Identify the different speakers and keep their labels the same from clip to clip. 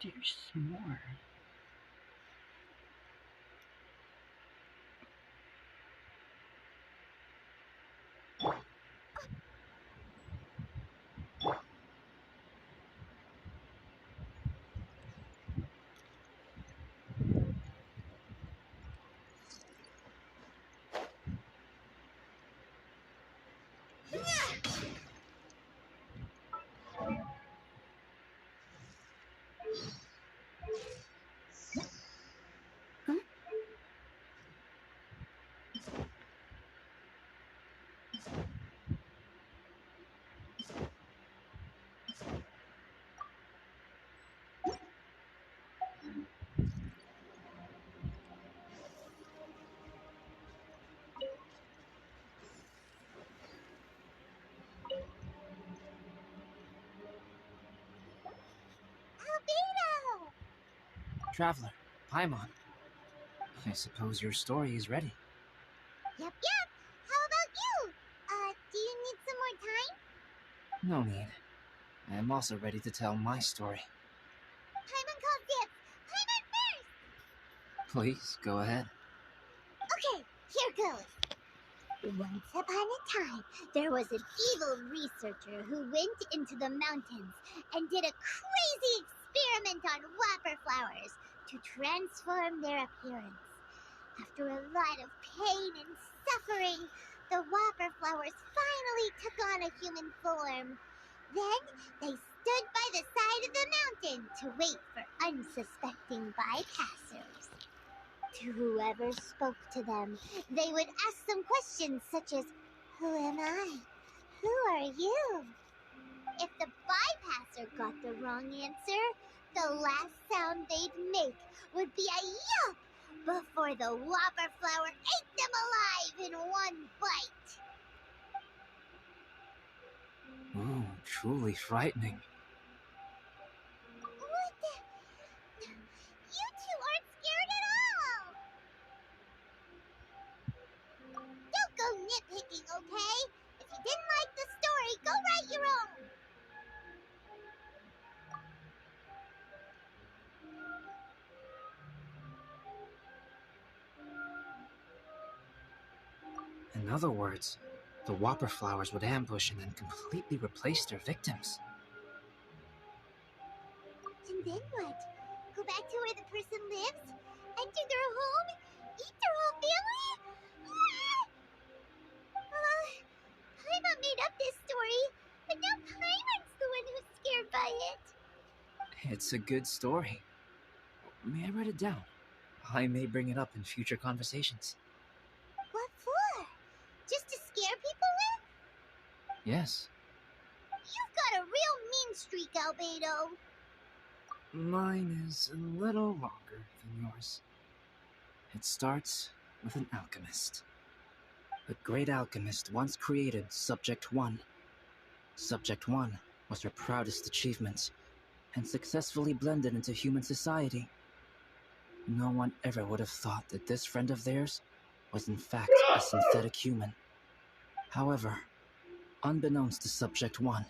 Speaker 1: There's more. Huh?
Speaker 2: Albedo!
Speaker 3: Traveler, Paimon, I suppose your story is ready.
Speaker 2: Yep. How about you? Do you need some more time?
Speaker 3: No need. I am also ready to tell my story.
Speaker 2: Paimon calls dibs. Paimon first!
Speaker 3: Please, go ahead.
Speaker 2: Okay, here goes. Once upon a time, there was an evil researcher who went into the mountains and did a crazy experiment on whopper flowers to transform their appearance. After a lot of pain and suffering, the whopper flowers finally took on a human form. Then they stood by the side of the mountain to wait for unsuspecting bypassers. To whoever spoke to them, they would ask them questions such as, "Who am I? Who are you?" If the bypasser got the wrong answer, the last sound they'd make would be a yelp before the whopper flower ate them alive in one bite.
Speaker 3: Ooh, truly frightening.
Speaker 2: What the? You two aren't scared at all! Don't go nitpicking, okay? If you didn't like the story, go write your own!
Speaker 3: In other words, the whopper flowers would ambush and then completely replace their victims.
Speaker 2: And then what? Go back to where the person lives? Enter their home? Eat their whole family? Paimon made up this story, but now Paimon's the one who's scared by it.
Speaker 3: It's a good story. May I write it down? I may bring it up in future conversations.
Speaker 2: What for? Just to scare people with?
Speaker 3: Yes.
Speaker 2: You've got a real mean streak, Albedo.
Speaker 3: Mine is a little longer than yours. It starts with an alchemist. A great alchemist once created Subject 1. Subject 1 was her proudest achievement, and successfully blended into human society. No one ever would have thought that this friend of theirs was in fact a synthetic human. However, unbeknownst to Subject 1,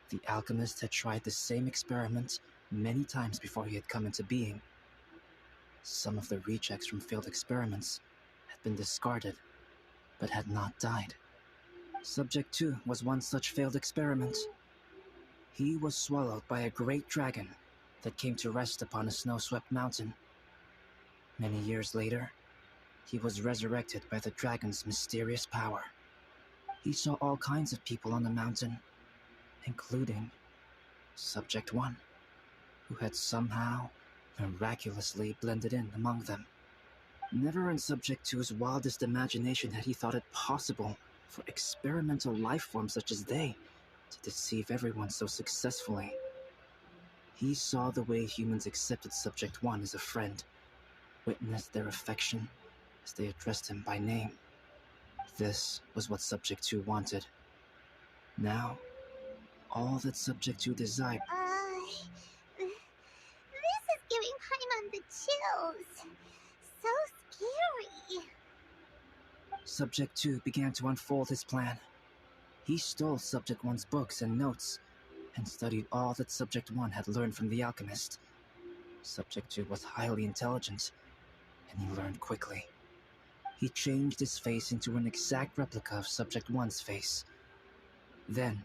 Speaker 3: the alchemist had tried the same experiment many times before he had come into being. Some of the rejects from failed experiments had been discarded, but had not died. Subject 2 was one such failed experiment. He was swallowed by a great dragon that came to rest upon a snow-swept mountain. Many years later, he was resurrected by the dragon's mysterious power. He saw all kinds of people on the mountain, including Subject 1, who had somehow miraculously blended in among them. Never in Subject 2's wildest imagination had he thought it possible for experimental life forms such as they to deceive everyone so successfully. He saw the way humans accepted Subject 1 as a friend, witnessed their affection as they addressed him by name. This was what Subject 2 wanted. Now, all that Subject 2 desired...
Speaker 2: This is giving Paimon the chills. So scary.
Speaker 3: Subject 2 began to unfold his plan. He stole Subject 1's books and notes, and studied all that Subject 1 had learned from the alchemist, Subject 2 was highly intelligent, and he learned quickly. He changed his face into an exact replica of Subject 1's face. Then,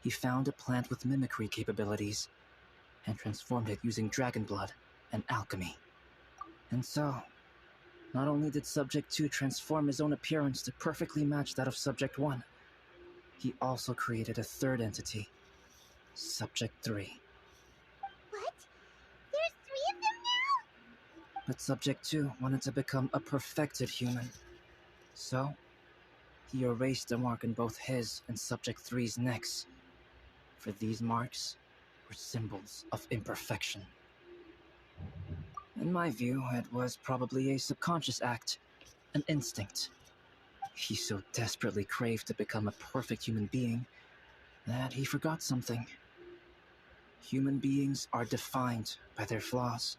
Speaker 3: he found a plant with mimicry capabilities and transformed it using dragon blood and alchemy. And so, not only did Subject 2 transform his own appearance to perfectly match that of Subject 1, he also created a third entity, Subject 3.
Speaker 2: What? There's 3 of them now?
Speaker 3: But Subject 2 wanted to become a perfected human. So, he erased a mark in both his and Subject 3's necks. For these marks were symbols of imperfection. In my view, it was probably a subconscious act, an instinct. He so desperately craved to become a perfect human being that he forgot something. Human beings are defined by their flaws.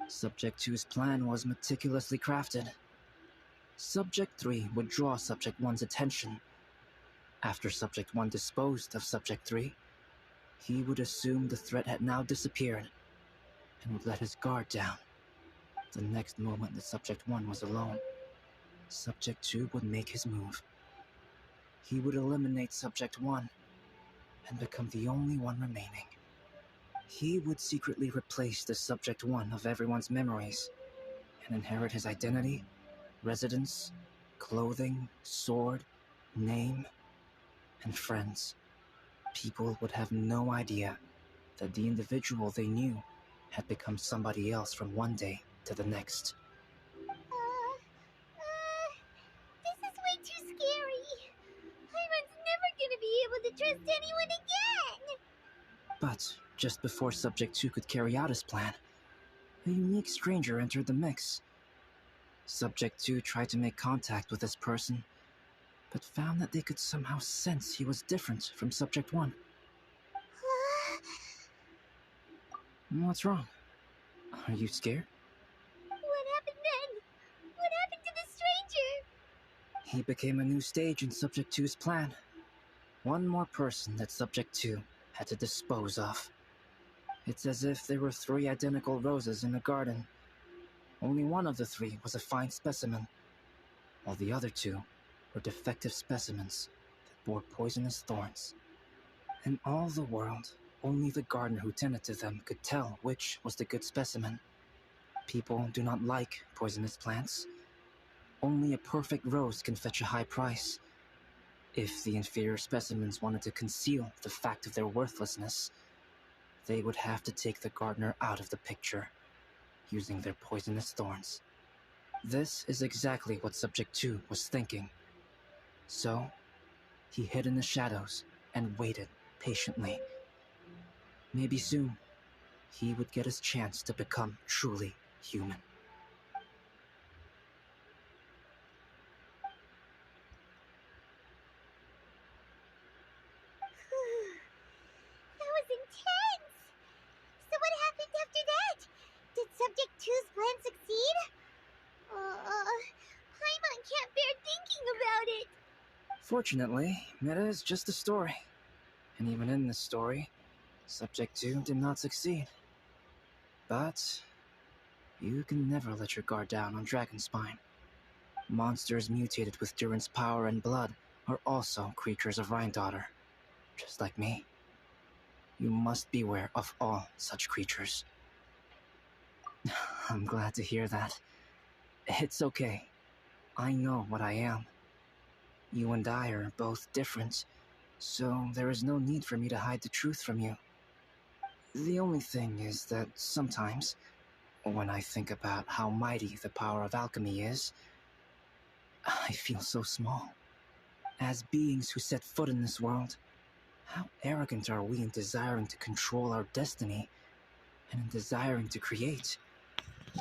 Speaker 3: Subject 2's plan was meticulously crafted. Subject 3 would draw Subject 1's attention. After Subject 1 disposed of Subject 3, he would assume the threat had now disappeared and would let his guard down. The next moment that Subject 1 was alone, Subject 2 would make his move. He would eliminate Subject 1 and become the only one remaining. He would secretly replace the Subject 1 of everyone's memories and inherit his identity, residence, clothing, sword, name, and friends. People would have no idea that the individual they knew had become somebody else from one day to the next.
Speaker 2: This is way too scary. Iron's never gonna be able to trust anyone again.
Speaker 3: But just before Subject 2 could carry out his plan, a unique stranger entered the mix. Subject 2 tried to make contact with this person, but found that they could somehow sense he was different from Subject 1. What's wrong? Are you scared?
Speaker 2: What happened then? What happened to the stranger?
Speaker 3: He became a new stage in Subject 2's plan. One more person that Subject 2 had to dispose of. It's as if there were 3 identical roses in a garden. Only one of the 3 was a fine specimen, while the other 2 were defective specimens that bore poisonous thorns. In all the world, only the gardener who tended to them could tell which was the good specimen. People do not like poisonous plants. Only a perfect rose can fetch a high price. If the inferior specimens wanted to conceal the fact of their worthlessness, they would have to take the gardener out of the picture, using their poisonous thorns. This is exactly what Subject 2 was thinking. So, he hid in the shadows and waited patiently. Maybe soon, he would get his chance to become truly human.
Speaker 2: That was intense! So what happened after that? Did Subject 2's plan succeed? Paimon can't bear thinking about it.
Speaker 3: Fortunately, it is just a story. And even in this story, Subject 2 did not succeed. But you can never let your guard down on Dragonspine. Monsters mutated with Durin's power and blood are also creatures of Rhine-Daughter, just like me. You must beware of all such creatures. I'm glad to hear that. It's okay. I know what I am. You and I are both different, so there is no need for me to hide the truth from you. The only thing is that sometimes, when I think about how mighty the power of alchemy is, I feel so small. As beings who set foot in this world, how arrogant are we in desiring to control our destiny and in desiring to create?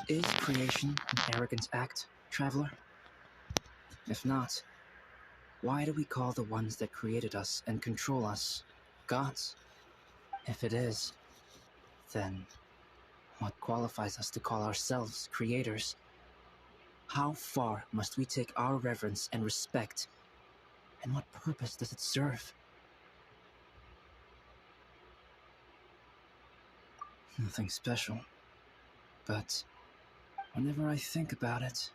Speaker 3: Is creation an arrogant act, traveler? If not, why do we call the ones that created us and control us gods? If it is, then what qualifies us to call ourselves creators? How far must we take our reverence and respect, and what purpose does it serve? Nothing special, but whenever I think about it,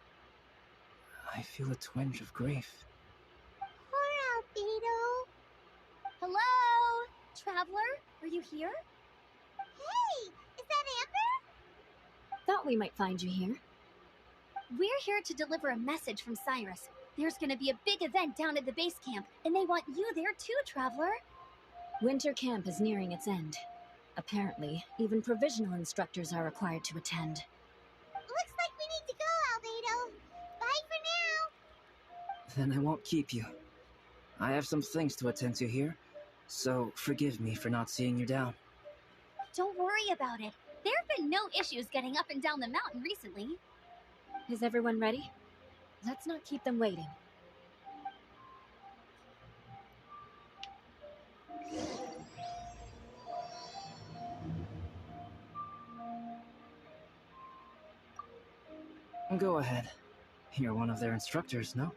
Speaker 3: I feel a twinge of grief.
Speaker 2: Poor Albedo.
Speaker 1: Hello? Traveler, are you here?
Speaker 2: Hey, is that Amber?
Speaker 1: Thought we might find you here. We're here to deliver a message from Cyrus. There's gonna be a big event down at the base camp, and they want you there too, Traveler. Winter camp is nearing its end. Apparently, even provisional instructors are required to attend.
Speaker 2: Looks like we need to go, Albedo. Bye for now.
Speaker 3: Then I won't keep you. I have some things to attend to here, so forgive me for not seeing you down.
Speaker 1: Don't worry about it. There have been no issues getting up and down the mountain recently. Is everyone ready? Let's not keep them waiting.
Speaker 3: Go ahead. You're one of their instructors, no?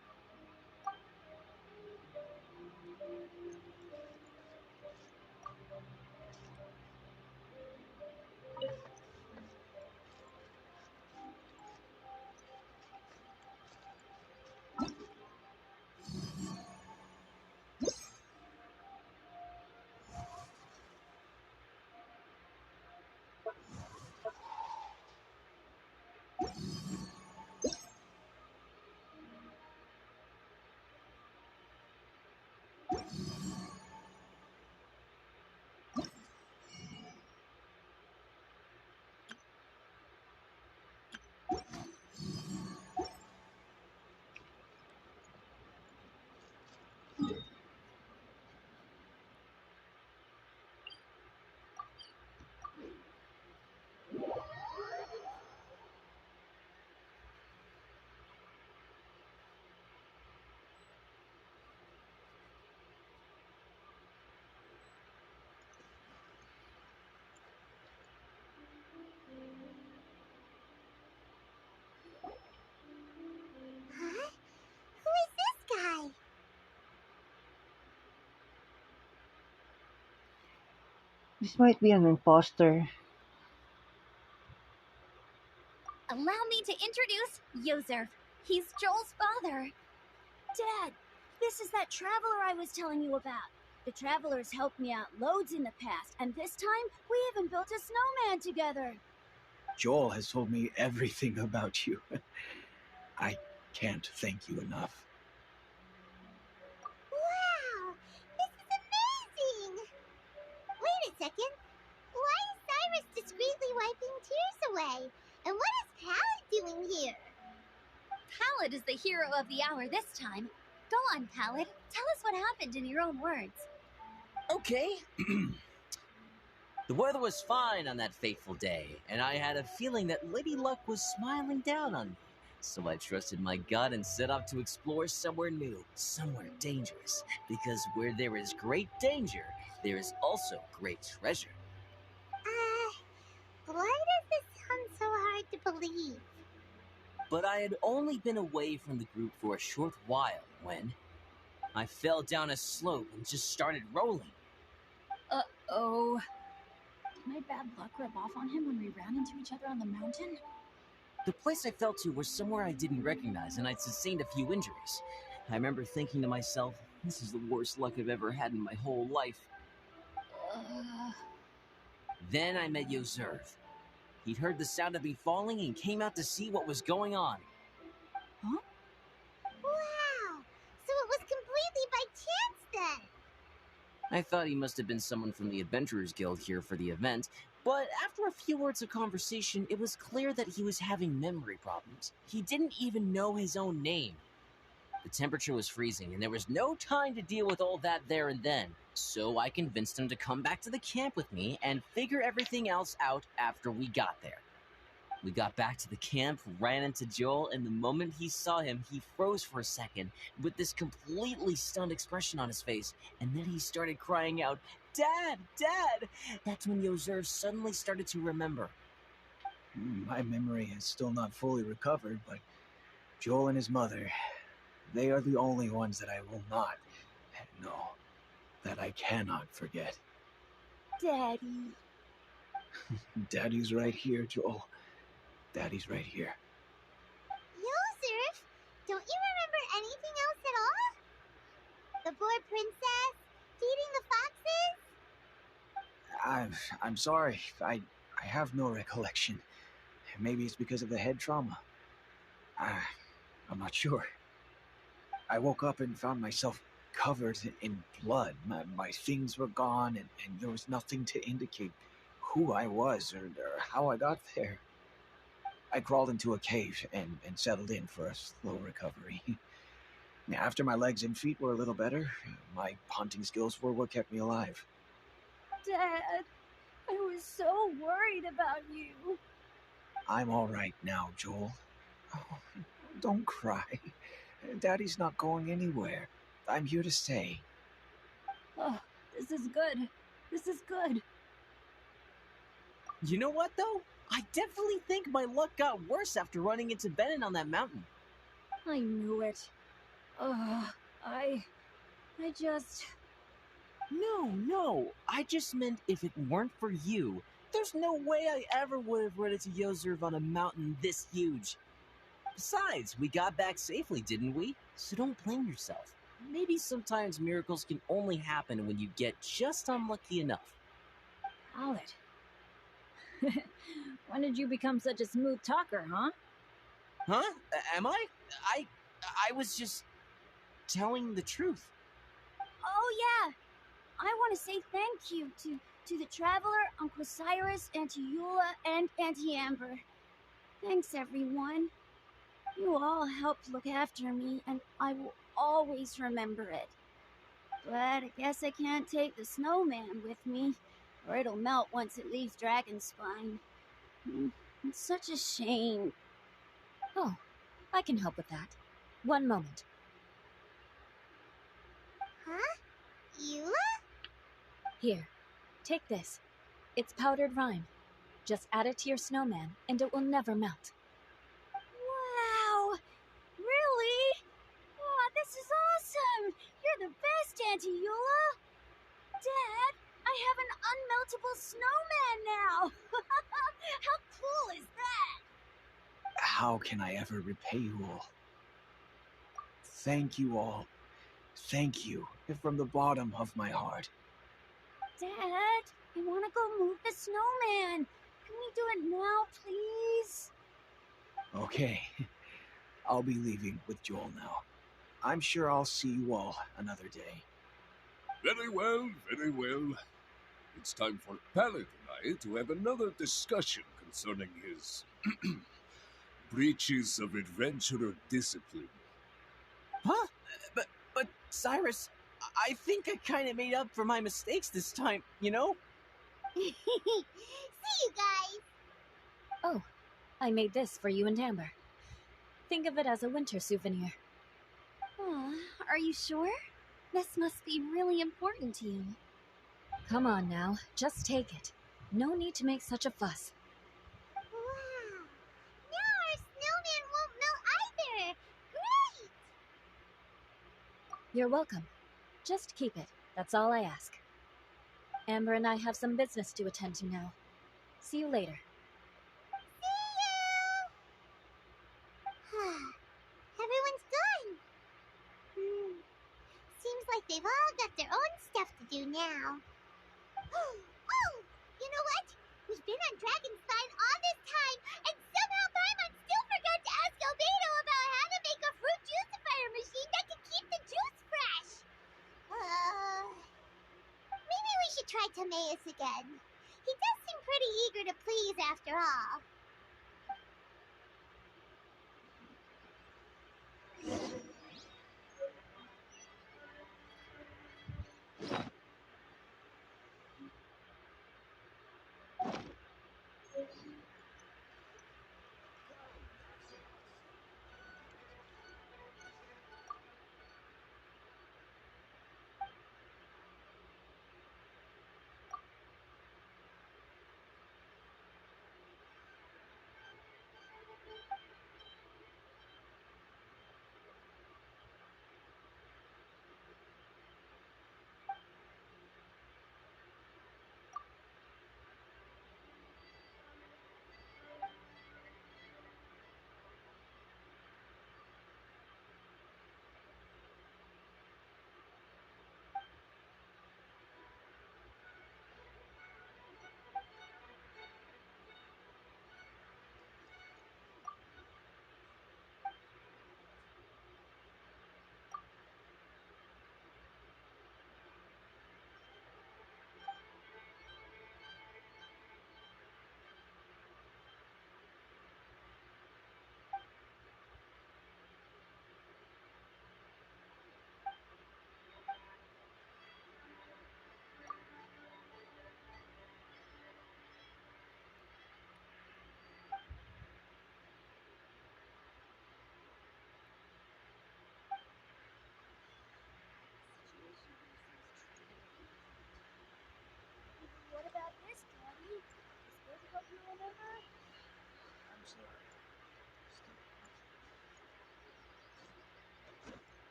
Speaker 2: Huh? Who is this guy?
Speaker 4: This might be an imposter.
Speaker 1: Allow me to introduce Yozerf. He's Joel's father. Dad, this is that traveler I was telling you about. The traveler's helped me out loads in the past, and this time we even built a snowman together.
Speaker 5: Joel has told me everything about you. I can't thank you enough.
Speaker 2: Wow, this is amazing! Wait a second. Why is Cyrus discreetly wiping tears away? And what is Pallet doing here?
Speaker 1: Pallet is the hero of the hour this time. Go on, Pallet. Tell us what happened in your own words.
Speaker 6: Okay. The weather was fine on that fateful day, and I had a feeling that Lady Luck was smiling down on me. So I trusted my gut and set off to explore somewhere new, somewhere dangerous. Because where there is great danger, there is also great treasure.
Speaker 2: Why does this sound so hard to believe?
Speaker 6: But I had only been away from the group for a short while when I fell down a slope and just started rolling.
Speaker 1: Uh-oh. Did my bad luck rub off on him when we ran into each other on the mountain?
Speaker 6: The place I fell to was somewhere I didn't recognize, and I'd sustained a few injuries. I remember thinking to myself, this is the worst luck I've ever had in my whole life. Then I met Yozerf. He'd heard the sound of me falling and came out to see what was going on.
Speaker 1: Huh?
Speaker 2: Wow, so it was completely by chance then.
Speaker 6: I thought he must have been someone from the Adventurers Guild here for the event, but after a few words of conversation, it was clear that he was having memory problems. He didn't even know his own name. The temperature was freezing, and there was no time to deal with all that there and then, so I convinced him to come back to the camp with me and figure everything else out after we got there. We got back to the camp, ran into Joel, and the moment he saw him, he froze for a second with this completely stunned expression on his face, and then he started crying out, "Dad! Dad!" That's when Yozerf suddenly started to remember.
Speaker 5: My memory has still not fully recovered, but Joel and his mother, they are the only ones that I will not, no, that I cannot forget.
Speaker 1: Daddy.
Speaker 5: Daddy's right here, Joel. Daddy's right here.
Speaker 2: Yosef, don't you remember anything else at all? The boar princess? Feeding the foxes?
Speaker 5: I'm sorry. I have no recollection. Maybe it's because of the head trauma. I'm not sure. I woke up and found myself covered in blood. My things were gone, and there was nothing to indicate who I was or how I got there. I crawled into a cave and settled in for a slow recovery. After my legs and feet were a little better, my hunting skills were what kept me alive.
Speaker 1: Dad, I was so worried about you.
Speaker 5: I'm all right now, Joel. Oh, don't cry. Daddy's not going anywhere. I'm here to stay.
Speaker 1: Oh, this is good. This is good.
Speaker 6: You know what, though? I definitely think my luck got worse after running into Benin on that mountain.
Speaker 1: I knew it. I just...
Speaker 6: No. I just meant if it weren't for you, there's no way I ever would have run into Yozerv on a mountain this huge. Besides, we got back safely, didn't we? So don't blame yourself. Maybe sometimes miracles can only happen when you get just unlucky enough.
Speaker 1: Alec. When did you become such a smooth talker, huh?
Speaker 6: Huh? Am I? I was just telling the truth.
Speaker 1: Oh, yeah. I want to say thank you to the Traveler, Uncle Cyrus, Auntie Eula, and Auntie Amber. Thanks, everyone. You all helped look after me, and I will always remember it. But I guess I can't take the snowman with me, or it'll melt once it leaves Dragonspine. It's such a shame. Oh, I can help with that. One moment.
Speaker 2: Huh? Eula?
Speaker 1: Here, take this. It's powdered rime. Just add it to your snowman, and it will never melt. Wow! Really? Oh, this is awesome! You're the best, Auntie Eula! Dad, I have an unmeltable snowman now! How cool is that?
Speaker 5: How can I ever repay you all? Thank you all. Thank you from the bottom of my heart.
Speaker 1: Dad, I want to go move the snowman. Can we do it now, please?
Speaker 5: Okay, I'll be leaving with Joel now. I'm sure I'll see you all another day.
Speaker 7: Very well, very well. It's time for Pallet and I to have another discussion concerning his breaches of adventurer discipline.
Speaker 6: Huh? But Cyrus, I think I kind of made up for my mistakes this time, you know?
Speaker 2: See you guys!
Speaker 1: Oh, I made this for you and Amber. Think of it as a winter souvenir. Oh, are you sure? This must be really important to you. Come on now, just take it. No need to make such a fuss.
Speaker 2: Wow! Now our snowman won't melt either! Great!
Speaker 1: You're welcome. Just keep it. That's all I ask. Amber and I have some business to attend to now. See you later.
Speaker 2: See you! Everyone's gone. Seems like they've all got their own stuff to do now. Oh! You know what? We've been on Dragonspine all this time, and somehow Paimon still forgot to ask Albedo about how to make a fruit juicifier machine that can keep the juice fresh. Maybe we should try Timaeus again. He does seem pretty eager to please after all.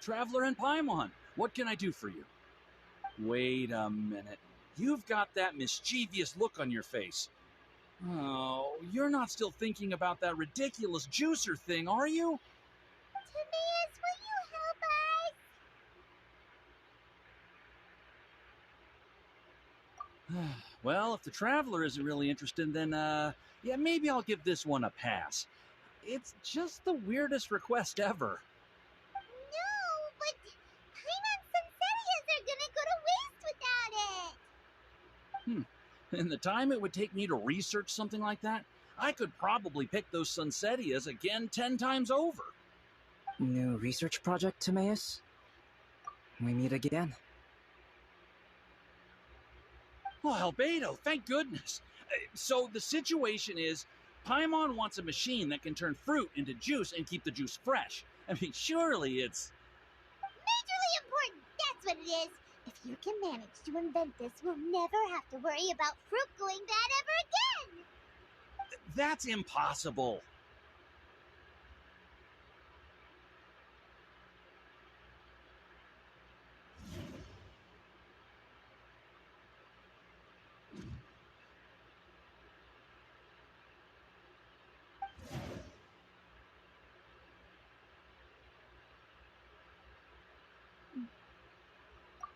Speaker 8: Traveler and Paimon, what can I do for you? Wait a minute. You've got that mischievous look on your face. Oh, you're not still thinking about that ridiculous juicer thing, are you?
Speaker 2: Timaeus, will you help us?
Speaker 8: Well, if the Traveler isn't really interested, then, yeah, maybe I'll give this one a pass. It's just the weirdest request ever.
Speaker 2: No, but Paimon's Sunsettias are gonna go to waste without it.
Speaker 8: In the time it would take me to research something like that, I could probably pick those Sunsettias again 10 times over.
Speaker 3: New research project, Timaeus? We meet again.
Speaker 8: Oh, Albedo, thank goodness. So the situation is, Paimon wants a machine that can turn fruit into juice and keep the juice fresh. I mean, surely it's...
Speaker 2: Majorly important, that's what it is. If you can manage to invent this, we'll never have to worry about fruit going bad ever again.
Speaker 8: That's impossible.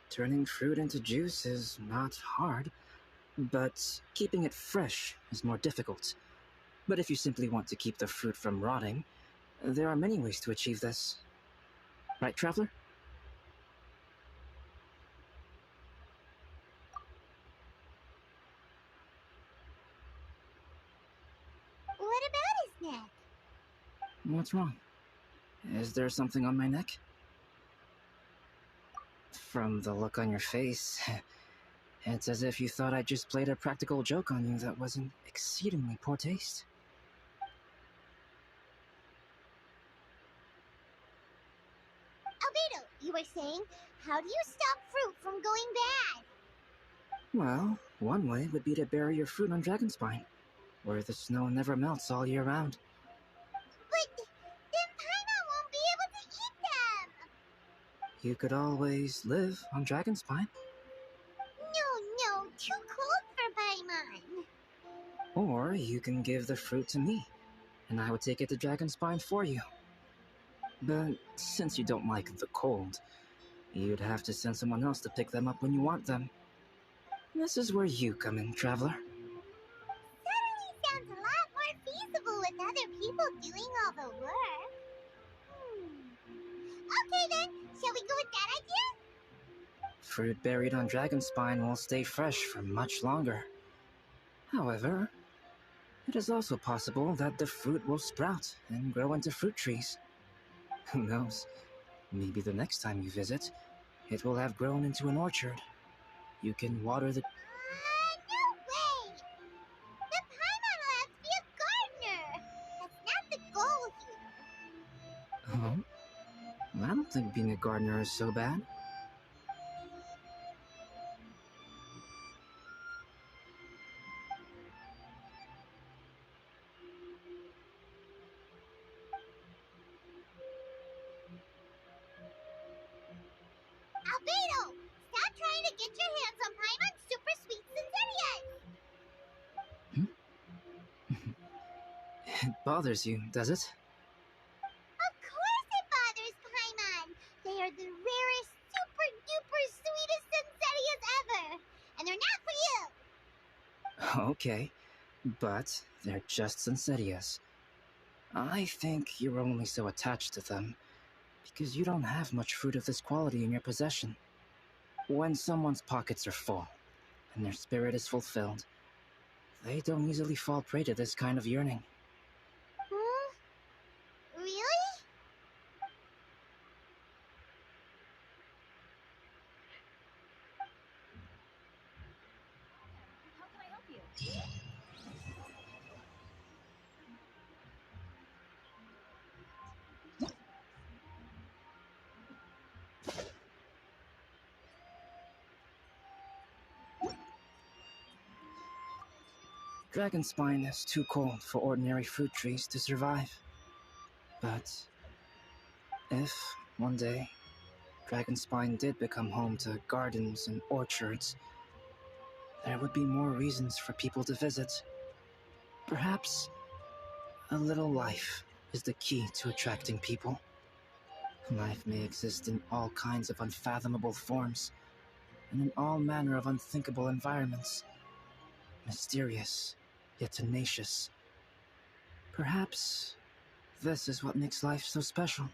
Speaker 3: Turning fruit into juice is not hard, but keeping it fresh is more difficult. But if you simply want to keep the fruit from rotting, there are many ways to achieve this. Right, Traveler?
Speaker 2: What about his neck?
Speaker 3: What's wrong? Is there something on my neck? From the look on your face, it's as if you thought I just played a practical joke on you that was in exceedingly poor taste.
Speaker 2: Albedo, you were saying, how do you stop fruit from going bad?
Speaker 3: Well, one way would be to bury your fruit on Dragonspine, where the snow never melts all year round.
Speaker 2: But then Paimon won't be able to eat them.
Speaker 3: You could always live on Dragonspine.
Speaker 2: No, too cold for Paimon.
Speaker 3: Or you can give the fruit to me, and I would take it to Dragonspine for you. But since you don't like the cold, you'd have to send someone else to pick them up when you want them. This is where you come in, Traveler.
Speaker 2: Suddenly sounds a lot more feasible with other people doing all the work. Okay then, shall we go with that idea?
Speaker 3: Fruit buried on Dragonspine will stay fresh for much longer. However, it is also possible that the fruit will sprout and grow into fruit trees. Who knows? Maybe the next time you visit, it will have grown into an orchard. You can water the...
Speaker 2: No way! The Paimon will have to be a gardener! That's not the goal here.
Speaker 3: Oh? I don't think being a gardener is so bad.
Speaker 2: Albedo! Stop trying to get your hands on Paimon's super sweet Sunsettias!
Speaker 3: It bothers you, does it?
Speaker 2: Of course it bothers Paimon! They are the rarest, super duper sweetest Sunsettias ever! And they're not for you!
Speaker 3: Okay, but they're just Sunsettias. I think you're only so attached to them because you don't have much fruit of this quality in your possession. When someone's pockets are full and their spirit is fulfilled, they don't easily fall prey to this kind of yearning.
Speaker 2: Really?
Speaker 1: How can I help you?
Speaker 3: Dragonspine is too cold for ordinary fruit trees to survive. But if, one day, Dragonspine did become home to gardens and orchards, there would be more reasons for people to visit. Perhaps a little life is the key to attracting people. Life may exist in all kinds of unfathomable forms, and in all manner of unthinkable environments. Mysterious, yet tenacious. Perhaps this is what makes life so special.